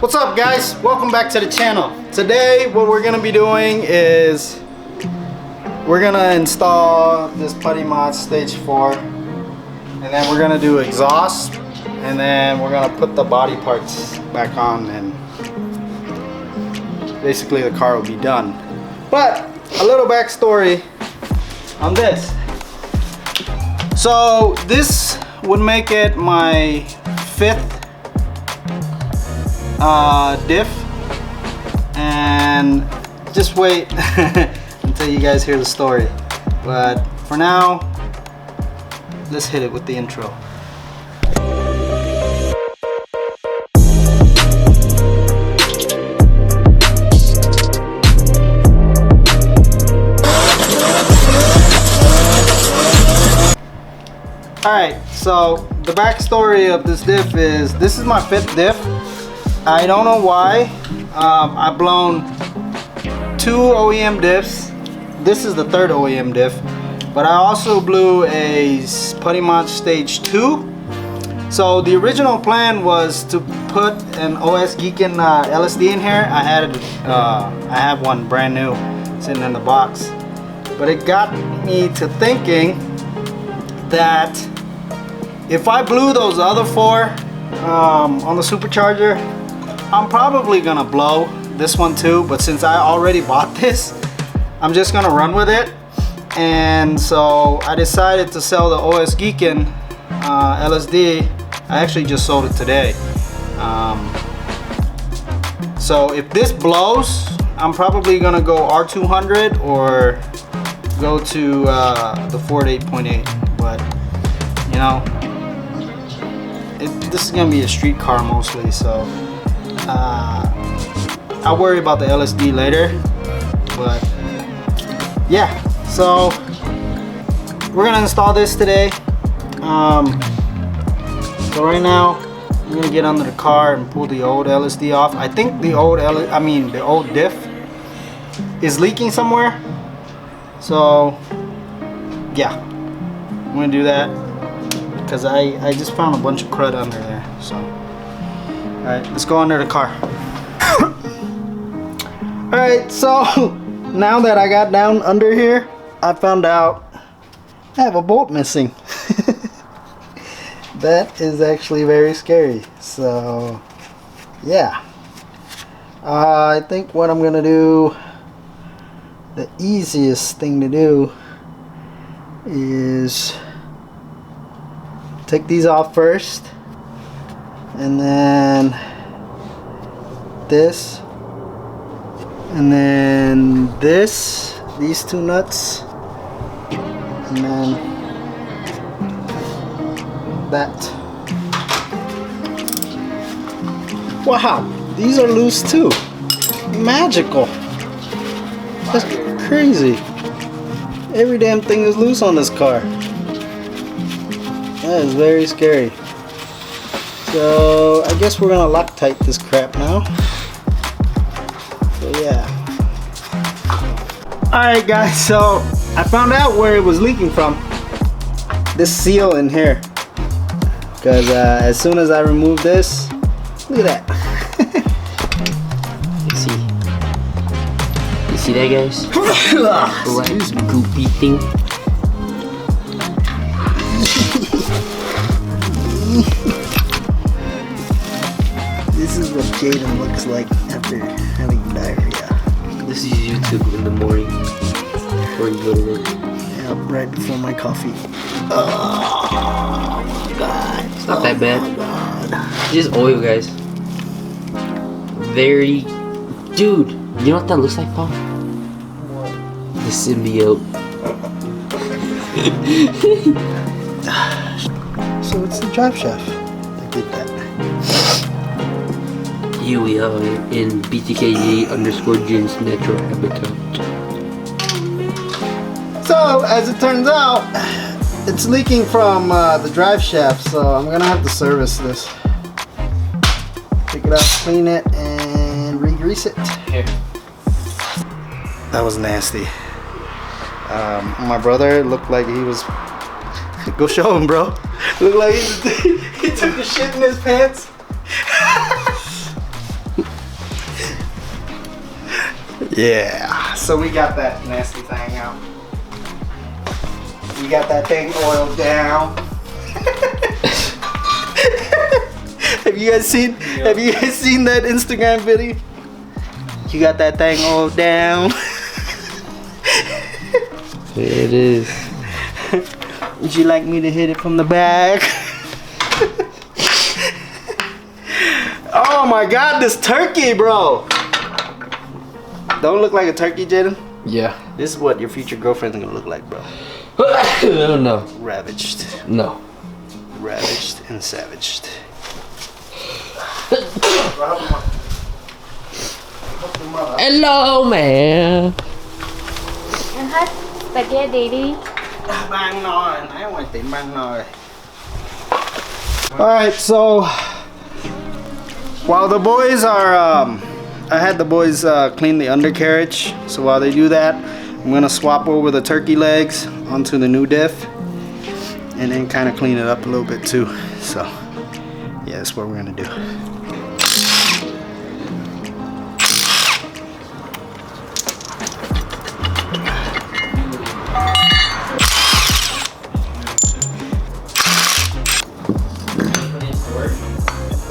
What's up guys? Welcome back to the channel. Today what we're gonna be doing is we're gonna install this Puddy mod stage 4 and then we're gonna do exhaust and then we're gonna put the body parts back on and basically the car will be done. But a little backstory on this. So this would make it my 5th diff, and just wait until you guys hear the story. But for now, let's hit it with the intro. Alright, so the backstory of this diff is this is my 5th diff. I don't know why. I've blown 2 OEM diffs. This is the 3rd OEM diff. But I also blew a Puddy mod stage 2. So the original plan was to put an OS Geekin LSD in here. I have one brand new sitting in the box. But it got me to thinking that if I blew those other 4 on the supercharger, I'm probably gonna blow this one too, but since I already bought this, I'm just gonna run with it. And so I decided to sell the OS Geekin LSD. I actually just sold it today. So if this blows, I'm probably gonna go R200 or go to the Ford 8.8. But you know, this is gonna be a street car mostly, so I'll worry about the LSD later. But yeah, so we're gonna install this today. So right now I'm gonna get under the car and pull the old LSD off. I think the old diff is leaking somewhere. So yeah, I'm gonna do that because I just found a bunch of crud under there. So alright, let's go under the car. Alright, so now that I got down under here, I found out I have a bolt missing. That is actually very scary. So yeah, I think what I'm gonna do, the easiest thing to do is take these off first, and then this, and then these 2 nuts, and then that. Wow, these are loose too. Magical. That's crazy. Every damn thing is loose on this car. That is very scary. So I guess we're gonna Loctite this crap now. So yeah. Alright guys, so I found out where it was leaking from. This seal in here. Because as soon as I remove this, look at that. You see that, guys? Black goopy thing. This is what Jaden looks like after having diarrhea. This is YouTube in the morning before you go to work. Yep, right before my coffee. Oh my god. It's not that bad. Oh my god. It's just oil, guys. Very... Dude, you know what that looks like, Paul? What? The symbiote. So it's the drive shaft that did that. Here we are in BTKG_Jin's natural habitat. So as it turns out, it's leaking from the drive shaft, so I'm gonna have to service this. Take it out, clean it, and re-grease it. Here. That was nasty. My brother looked like he was. Go show him, bro. Looked like he took the shit in his pants. Yeah, so we got that nasty thing out. We got that thing oiled down. Have you guys seen? Yeah. Have you guys seen that Instagram video? You got that thing oiled down. It is. Would you like me to hit it from the back? Oh my God, this turkey, bro! Don't look like a turkey, Jaden? Yeah. This is what your future girlfriend's gonna look like, bro. I don't know. Ravaged. No. Ravaged and savaged. Hello, man. Em hết spaghetti đi. Bang nồi, nãy ngoài tiệm bang nồi. Alright, so while the boys are, I had the boys clean the undercarriage. So while they do that, I'm gonna swap over the turkey legs onto the new diff, and then kind of clean it up a little bit too. So yeah, that's what we're gonna do.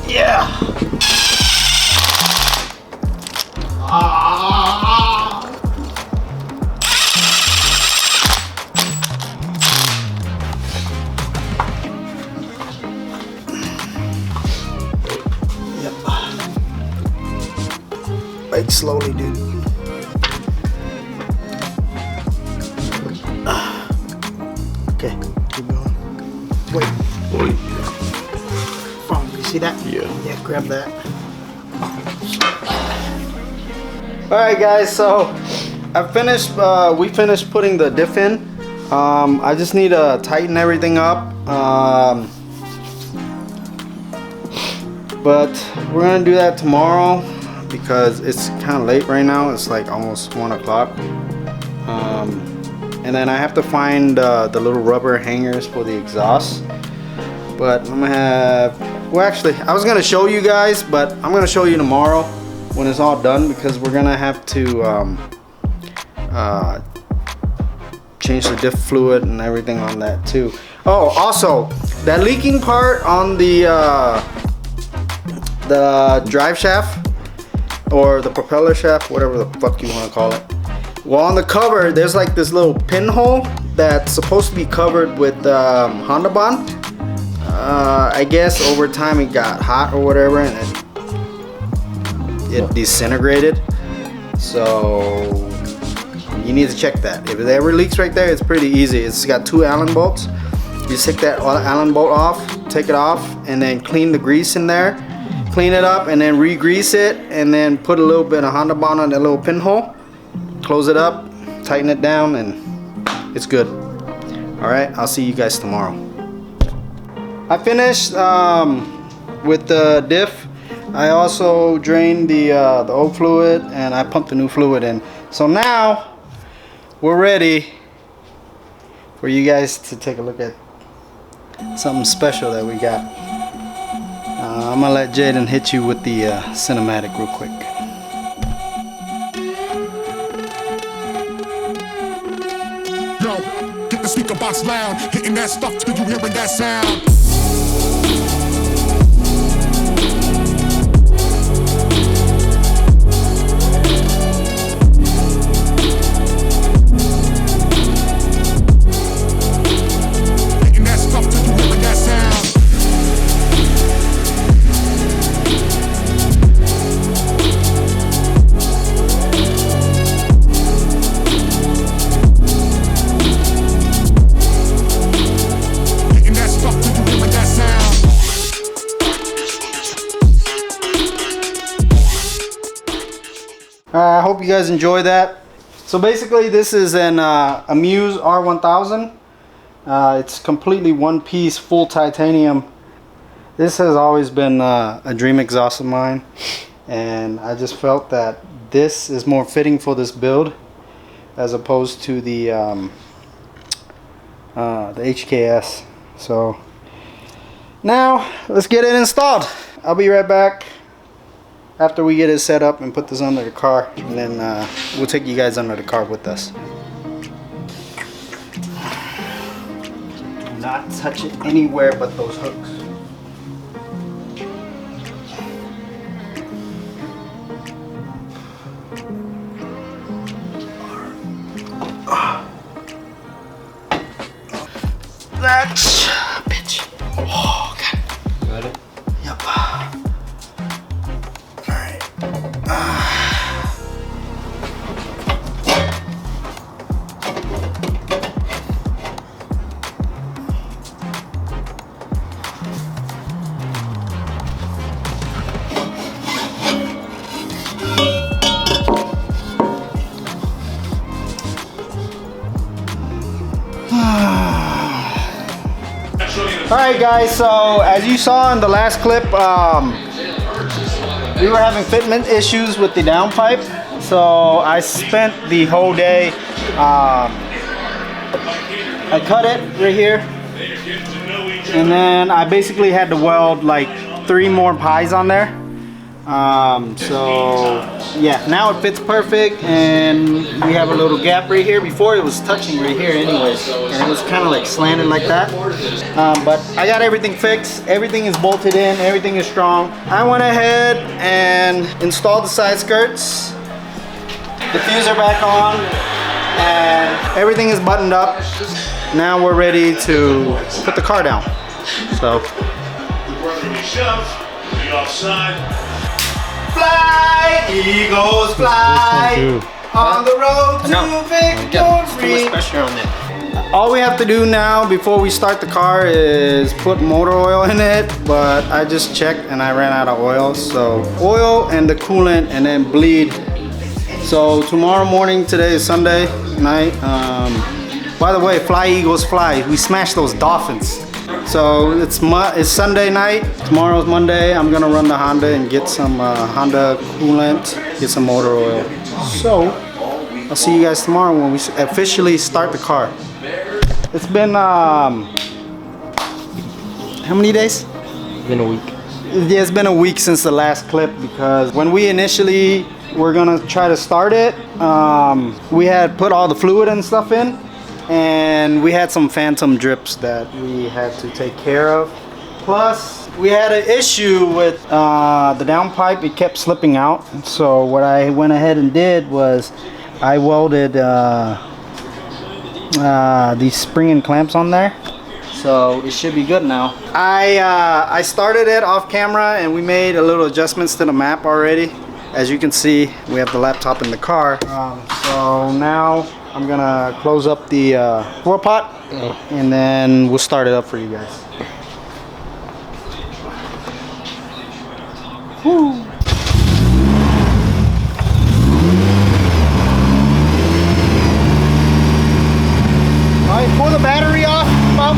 Yeah. Yep. Like slowly, dude. Okay, keep going. Wait. You see that? Yeah. Yeah, grab that. Alright guys, so I finished, we finished putting the diff in. I just need to tighten everything up. But we're gonna do that tomorrow because it's kind of late right now. It's like almost 1 o'clock. And then I have to find the little rubber hangers for the exhaust. But I'm gonna have, well actually, I was gonna show you guys, but I'm gonna show you tomorrow when it's all done because we're gonna have to change the diff fluid and everything on that too. Oh, also, that leaking part on the drive shaft or the propeller shaft, whatever the fuck you want to call it. Well, on the cover, there's like this little pinhole that's supposed to be covered with Honda Bond. I guess over time it got hot or whatever and it disintegrated. So you need to check that. If it ever leaks right there, it's pretty easy. It's got 2 Allen bolts. You just take that Allen bolt off, take it off, and then clean the grease in there. Clean it up and then re-grease it and then put a little bit of Honda Bond on that little pinhole. Close it up, tighten it down, and it's good. Alright, I'll see you guys tomorrow. I finished with the diff. I also drained the old fluid and I pumped the new fluid in. So now we're ready for you guys to take a look at something special that we got. I'm gonna let Jaden hit you with the cinematic real quick. Yo, get the speaker box loud, hitting that stuff till you hearing that sound. I hope you guys enjoy that. So basically this is an AMUSE R1000. It's completely one piece, full titanium. This has always been a dream exhaust of mine, and I just felt that this is more fitting for this build as opposed to the HKS. So now let's get it installed. I'll be right back after we get it set up and put this under the car, and then we'll take you guys under the car with us. Do not touch it anywhere but those hooks. That's bitch. Oh, God. Got it? Yep. Alright. Alright guys, so as you saw in the last clip, we were having fitment issues with the downpipe. So I spent the whole day, I cut it right here, and then I basically had to weld like 3 more pies on there. So yeah, now it fits perfect, and we have a little gap right here. Before it was touching right here anyways, and it was kind of like slanted like that. But I got everything fixed. Everything is bolted in, everything is strong. I went ahead and installed the side skirts. The fuse are back on, and everything is buttoned up. Now we're ready to put the car down. So fly, eagles fly, on the road to victory. Pressure on it. All we have to do now before we start the car is put motor oil in it, but I just checked and I ran out of oil. So oil and the coolant, and then bleed. So tomorrow morning, today is Sunday night. By the way, fly eagles fly. We smashed those dolphins. So it's Sunday night. Tomorrow's Monday. I'm gonna run the Honda and get some Honda coolant, get some motor oil. So I'll see you guys tomorrow when we officially start the car. It's been how many days? It's been a week. Yeah, it's been a week since the last clip, because when we initially were gonna try to start it, we had put all the fluid and stuff in, and we had some phantom drips that we had to take care of. Plus, we had an issue with the downpipe. It kept slipping out. So what I went ahead and did was I welded these spring and clamps on there. So it should be good now. I started it off camera, and we made a little adjustments to the map already. As you can see, we have the laptop in the car. So now I'm gonna close up the floor pot, and then we'll start it up for you guys. Woo. All right, pull the battery off, Bob.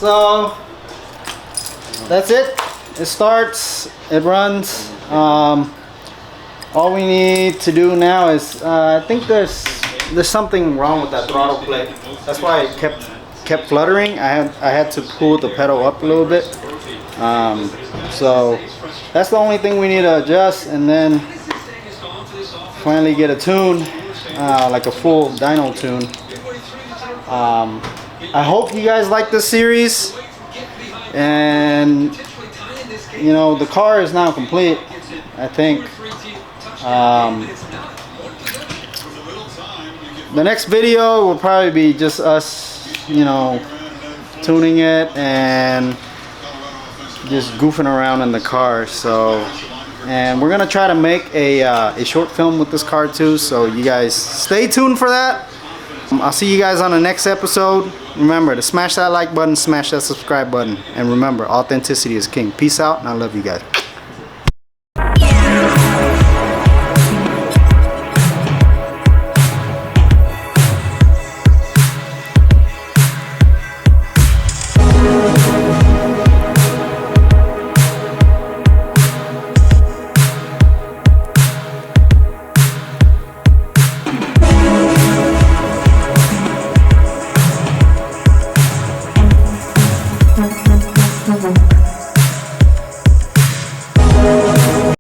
So that's it. It starts, it runs. All we need to do now is I think there's something wrong with that throttle plate. That's why it kept fluttering. I had to pull the pedal up a little bit. So that's the only thing we need to adjust, and then finally get a tune, like a full dyno tune. I hope you guys like this series, and you know, the car is now complete, I think. The next video will probably be just us, you know, tuning it and just goofing around in the car. So, and we're gonna try to make a short film with this car too, so you guys stay tuned for that. I'll see you guys on the next episode. Remember to smash that like button, smash that subscribe button, and remember, authenticity is king. Peace out, and I love you guys.